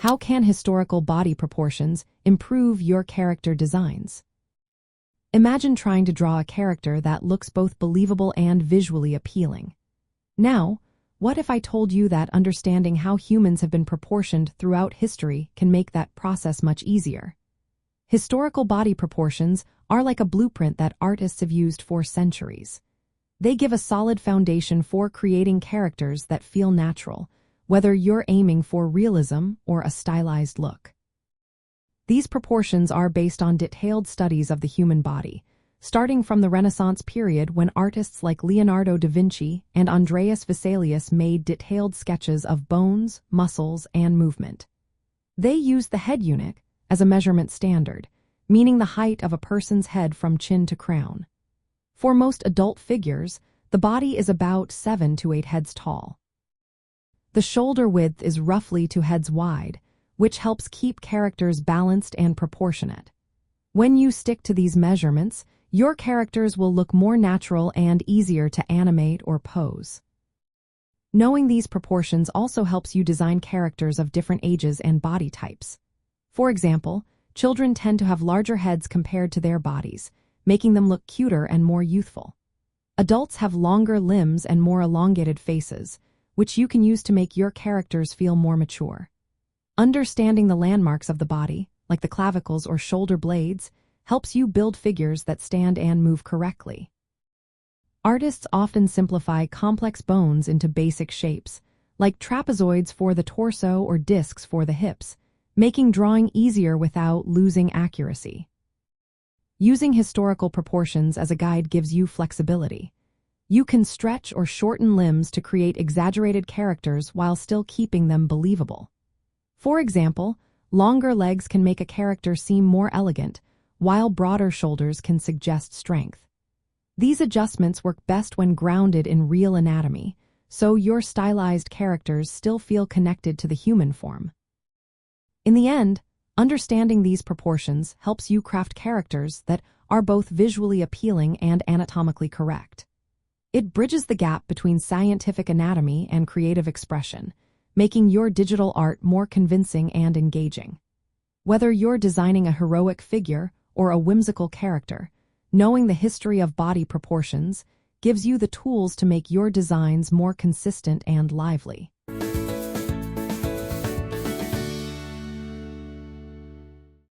How can historical body proportions improve your character designs? Imagine trying to draw a character that looks both believable and visually appealing. Now, what if I told you that understanding how humans have been proportioned throughout history can make that process much easier? Historical body proportions are like a blueprint that artists have used for centuries. They give a solid foundation for creating characters that feel natural, whether you're aiming for realism or a stylized look. These proportions are based on detailed studies of the human body, starting from the Renaissance period when artists like Leonardo da Vinci and Andreas Vesalius made detailed sketches of bones, muscles, and movement. They used the head unit as a measurement standard, meaning the height of a person's head from chin to crown. For most adult figures, the body is about 7 to 8 heads tall. The shoulder width is roughly 2 heads wide, which helps keep characters balanced and proportionate. When you stick to these measurements, your characters will look more natural and easier to animate or pose. Knowing these proportions also helps you design characters of different ages and body types. For example, children tend to have larger heads compared to their bodies, making them look cuter and more youthful. Adults have longer limbs and more elongated faces, which you can use to make your characters feel more mature. Understanding the landmarks of the body, like the clavicles or shoulder blades, helps you build figures that stand and move correctly. Artists often simplify complex bones into basic shapes, like trapezoids for the torso or discs for the hips, making drawing easier without losing accuracy. Using historical proportions as a guide gives you flexibility. You can stretch or shorten limbs to create exaggerated characters while still keeping them believable. For example, longer legs can make a character seem more elegant, while broader shoulders can suggest strength. These adjustments work best when grounded in real anatomy, so your stylized characters still feel connected to the human form. In the end, understanding these proportions helps you craft characters that are both visually appealing and anatomically correct. It bridges the gap between scientific anatomy and creative expression, making your digital art more convincing and engaging. Whether you're designing a heroic figure or a whimsical character, knowing the history of body proportions gives you the tools to make your designs more consistent and lively.